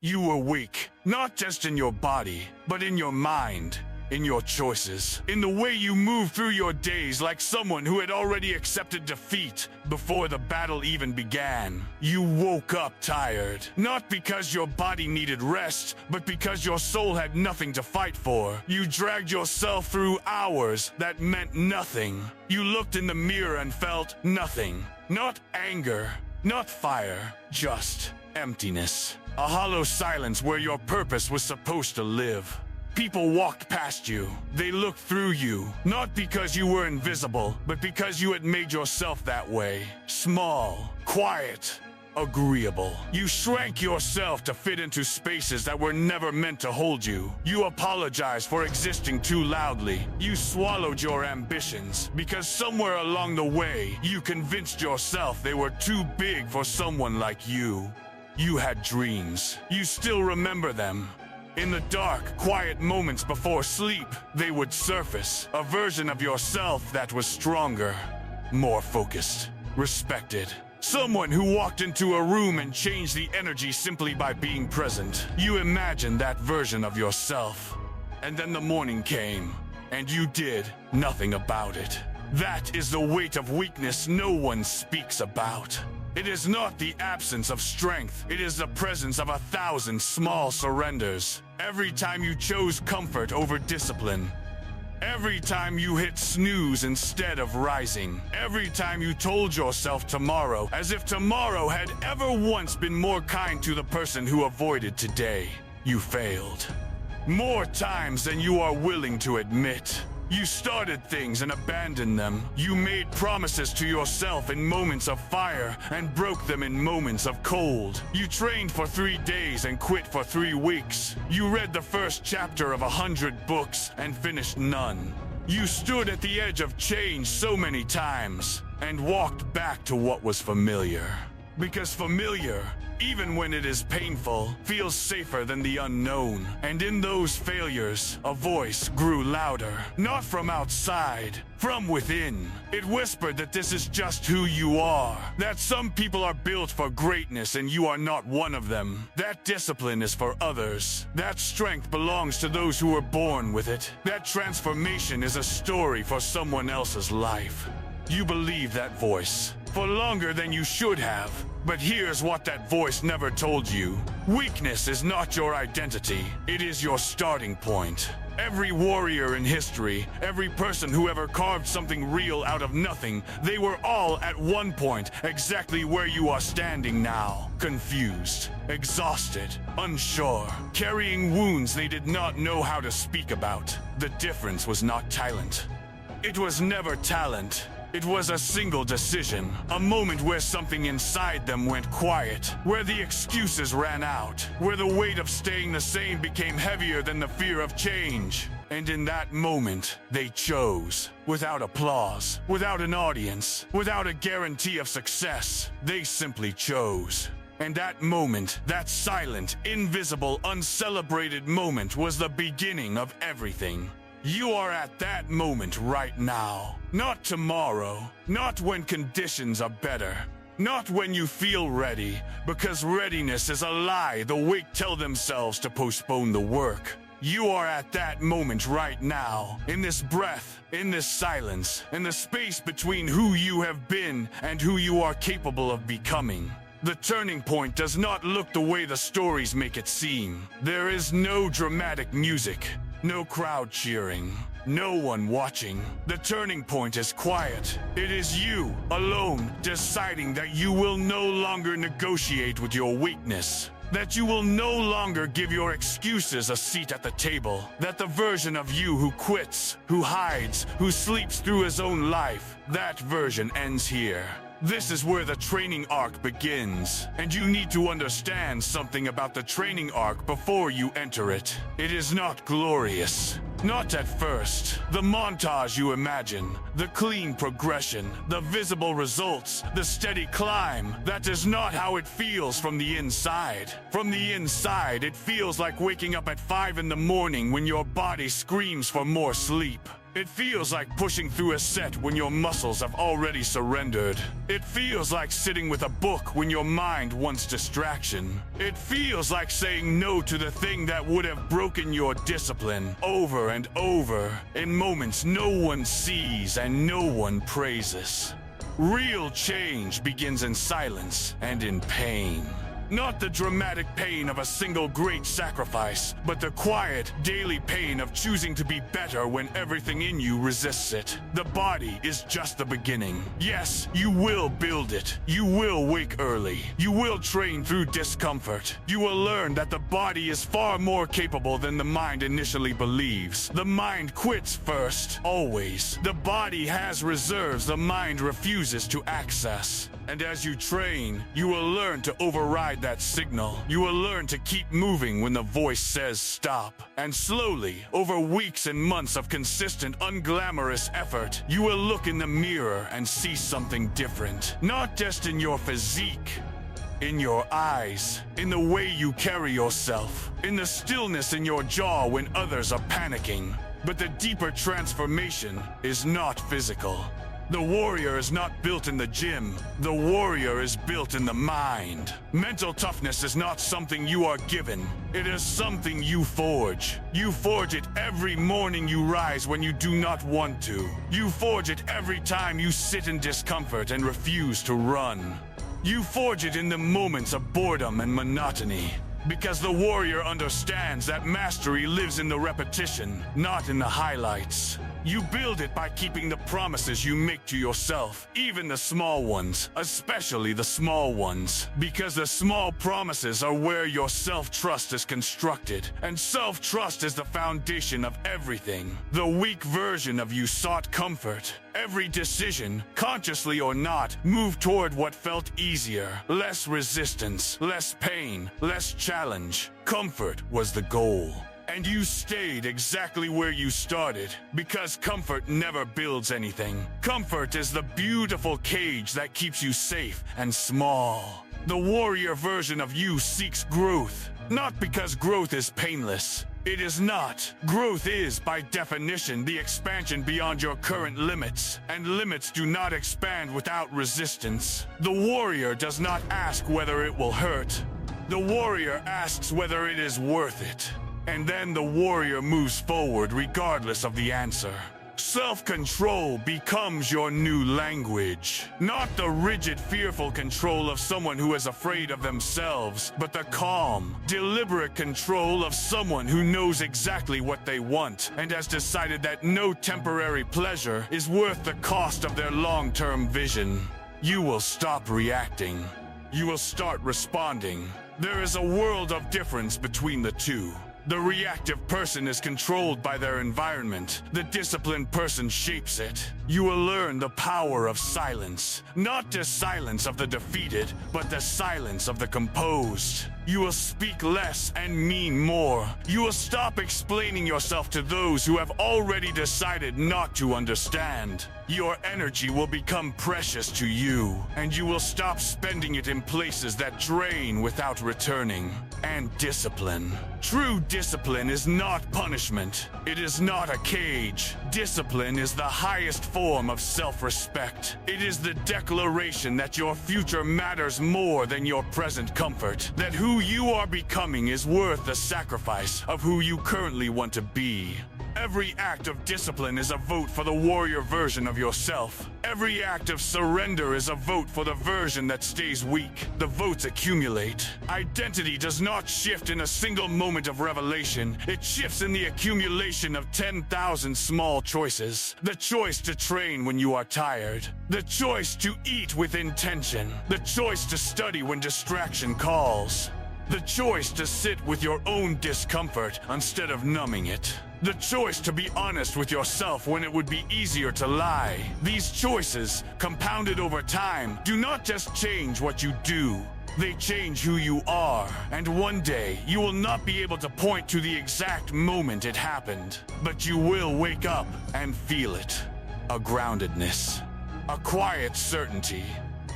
You were weak, not just in your body, but in your mind, in your choices, in the way you moved through your days like someone who had already accepted defeat before the battle even began. You woke up tired, not because your body needed rest, but because your soul had nothing to fight for. You dragged yourself through hours that meant nothing. You looked in the mirror and felt nothing. Not anger, not fire, just emptiness. A hollow silence where your purpose was supposed to live. People walked past you. They looked through you, not because you were invisible, but because you had made yourself that way. Small, quiet, agreeable. You shrank yourself to fit into spaces that were never meant to hold you. You apologized for existing too loudly. You swallowed your ambitions because somewhere along the way, you convinced yourself they were too big for someone like you. You had dreams. You still remember them. In the dark, quiet moments before sleep, they would surface. A version of yourself that was stronger, more focused, respected. Someone who walked into a room and changed the energy simply by being present. You imagined that version of yourself. And then the morning came, and you did nothing about it. That is the weight of weakness no one speaks about. It is not the absence of strength. It is the presence of 1,000 small surrenders. Every time you chose comfort over discipline. Every time you hit snooze instead of rising. Every time you told yourself tomorrow, as if tomorrow had ever once been more kind to the person who avoided today. You failed. More times than you are willing to admit. You started things and abandoned them. You made promises to yourself in moments of fire and broke them in moments of cold. You trained for 3 days and quit for 3 weeks. You read the first chapter of 100 books and finished none. You stood at the edge of change so many times and walked back to what was familiar. Because familiar, even when it is painful, feels safer than the unknown. And in those failures, a voice grew louder. Not from outside, from within. It whispered that this is just who you are. That some people are built for greatness and you are not one of them. That discipline is for others. That strength belongs to those who were born with it. That transformation is a story for someone else's life. You believe that voice for longer than you should have. But here's what that voice never told you. Weakness is not your identity. It is your starting point. Every warrior in history, every person who ever carved something real out of nothing, they were all at one point exactly where you are standing now. Confused, exhausted, unsure, carrying wounds they did not know how to speak about. The difference was not talent. It was never talent. It was a single decision, a moment where something inside them went quiet, where the excuses ran out, where the weight of staying the same became heavier than the fear of change. And in that moment, they chose. Without applause, without an audience, without a guarantee of success, they simply chose. And that moment, that silent, invisible, uncelebrated moment was the beginning of everything. You are at that moment right now. Not tomorrow. Not when conditions are better. Not when you feel ready, because readiness is a lie the weak tell themselves to postpone the work. You are at that moment right now, in this breath, in this silence, in the space between who you have been and who you are capable of becoming. The turning point does not look the way the stories make it seem. There is no dramatic music. No crowd cheering, no one watching. The turning point is quiet. It is you, alone, deciding that you will no longer negotiate with your weakness. That you will no longer give your excuses a seat at the table. That the version of you who quits, who hides, who sleeps through his own life, that version ends here. This is where the training arc begins, and you need to understand something about the training arc before you enter it. It is not glorious. Not at first. The montage you imagine, the clean progression, the visible results, the steady climb, that is not how it feels from the inside. From the inside, it feels like waking up at 5 in the morning when your body screams for more sleep. It feels like pushing through a set when your muscles have already surrendered. It feels like sitting with a book when your mind wants distraction. It feels like saying no to the thing that would have broken your discipline over and over in moments no one sees and no one praises. Real change begins in silence and in pain. Not the dramatic pain of a single great sacrifice, but the quiet, daily pain of choosing to be better when everything in you resists it. The body is just the beginning. Yes, you will build it. You will wake early. You will train through discomfort. You will learn that the body is far more capable than the mind initially believes. The mind quits first, always. The body has reserves the mind refuses to access. And as you train, you will learn to override that signal. You will learn to keep moving when the voice says stop. And slowly, over weeks and months of consistent, unglamorous effort, you will look in the mirror and see something different. Not just in your physique, in your eyes, in the way you carry yourself, in the stillness in your jaw when others are panicking. But the deeper transformation is not physical. The warrior is not built in the gym. The warrior is built in the mind. Mental toughness is not something you are given. It is something you forge. You forge it every morning you rise when you do not want to. You forge it every time you sit in discomfort and refuse to run. You forge it in the moments of boredom and monotony. Because the warrior understands that mastery lives in the repetition, not in the highlights. You build it by keeping the promises you make to yourself, even the small ones, especially the small ones. Because the small promises are where your self-trust is constructed, and self-trust is the foundation of everything. The weak version of you sought comfort. Every decision, consciously or not, moved toward what felt easier. Less resistance, less pain, less challenge. Comfort was the goal. And you stayed exactly where you started, because comfort never builds anything. Comfort is the beautiful cage that keeps you safe and small. The warrior version of you seeks growth, not because growth is painless. It is not. Growth is, by definition, the expansion beyond your current limits, and limits do not expand without resistance. The warrior does not ask whether it will hurt. The warrior asks whether it is worth it. And then the warrior moves forward regardless of the answer. Self-control becomes your new language. Not the rigid, fearful control of someone who is afraid of themselves, but the calm, deliberate control of someone who knows exactly what they want and has decided that no temporary pleasure is worth the cost of their long-term vision. You will stop reacting. You will start responding. There is a world of difference between the two. The reactive person is controlled by their environment. The disciplined person shapes it. You will learn the power of silence. Not the silence of the defeated, but the silence of the composed. You will speak less and mean more. You will stop explaining yourself to those who have already decided not to understand. Your energy will become precious to you, and you will stop spending it in places that drain without returning. And discipline. True discipline is not punishment. It is not a cage. Discipline is the highest form of self-respect. It is the declaration that your future matters more than your present comfort. That who you are becoming is worth the sacrifice of who you currently want to be. Every act of discipline is a vote for the warrior version of yourself. Every act of surrender is a vote for the version that stays weak. The votes accumulate. Identity does not shift in a single moment of revelation. It shifts in the accumulation of 10,000 small choices. The choice to train when you are tired. The choice to eat with intention. The choice to study when distraction calls. The choice to sit with your own discomfort instead of numbing it. The choice to be honest with yourself when it would be easier to lie. These choices, compounded over time, do not just change what you do. They change who you are. And one day, you will not be able to point to the exact moment it happened. But you will wake up and feel it. A groundedness. A quiet certainty.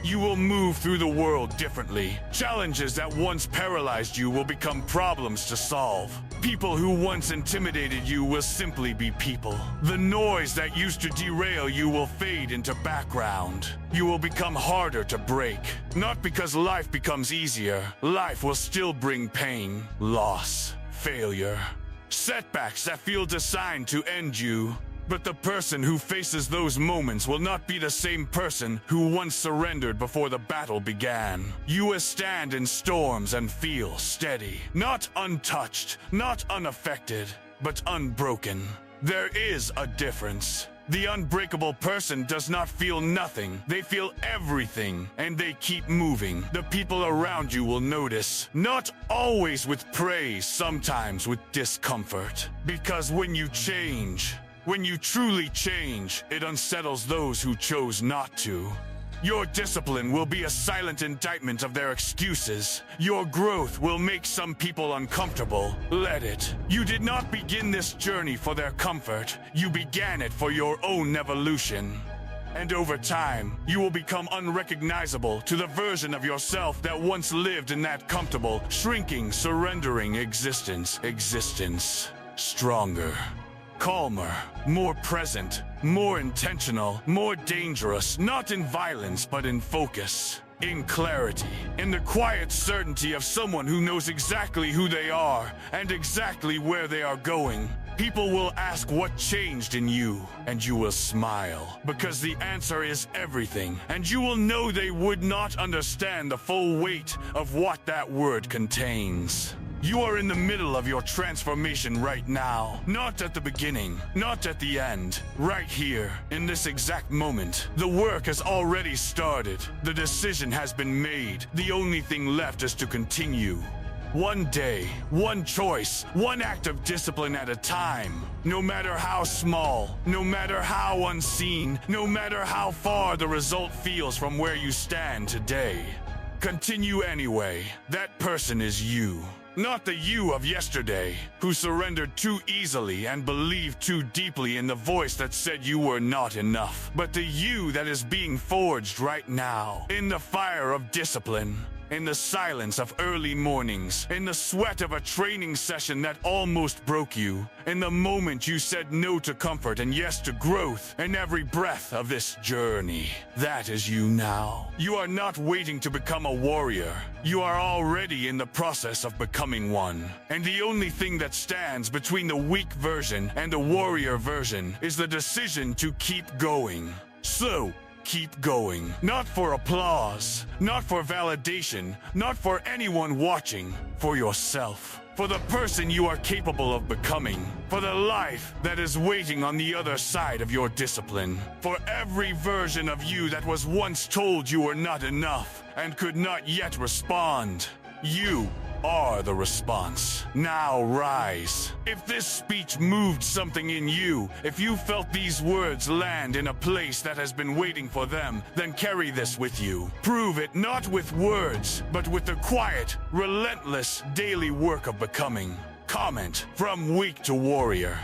You will move through the world differently. Challenges that once paralyzed you will become problems to solve. People who once intimidated you will simply be people. The noise that used to derail you will fade into background. You will become harder to break. Not because life becomes easier. Life will still bring pain, loss, failure, setbacks that feel designed to end you. But the person who faces those moments will not be the same person who once surrendered before the battle began. You will stand in storms and feel steady. Not untouched, not unaffected, but unbroken. There is a difference. The unbreakable person does not feel nothing. They feel everything, and they keep moving. The people around you will notice, not always with praise, sometimes with discomfort. Because when you change, when you truly change, it unsettles those who chose not to. Your discipline will be a silent indictment of their excuses. Your growth will make some people uncomfortable. Let it. You did not begin this journey for their comfort. You began it for your own evolution. And over time, you will become unrecognizable to the version of yourself that once lived in that comfortable, shrinking, surrendering existence. Stronger, calmer, more present, more intentional, more dangerous, not in violence, but in focus, in clarity, in the quiet certainty of someone who knows exactly who they are and exactly where they are going. People will ask what changed in you, and you will smile, because the answer is everything, and you will know they would not understand the full weight of what that word contains. You are in the middle of your transformation right now. Not at the beginning, not at the end. Right here, in this exact moment. The work has already started. The decision has been made. The only thing left is to continue. One day, one choice, one act of discipline at a time. No matter how small, no matter how unseen, no matter how far the result feels from where you stand today. Continue anyway. That person is you. Not the you of yesterday, who surrendered too easily and believed too deeply in the voice that said you were not enough, but the you that is being forged right now, in the fire of discipline, in the silence of early mornings, in the sweat of a training session that almost broke you, in the moment you said no to comfort and yes to growth, in every breath of this journey. That is you now. You are not waiting to become a warrior. You are already in the process of becoming one. And the only thing that stands between the weak version and the warrior version is the decision to keep going. So, keep going. Not for applause, not for validation, not for anyone watching, for yourself. For the person you are capable of becoming. For the life that is waiting on the other side of your discipline. For every version of you that was once told you were not enough and could not yet respond. You are the response. Now rise. If this speech moved something in you, if you felt these words land in a place that has been waiting for them, then carry this with you. Prove it not with words, but with the quiet, relentless daily work of becoming. Comment from weak to warrior.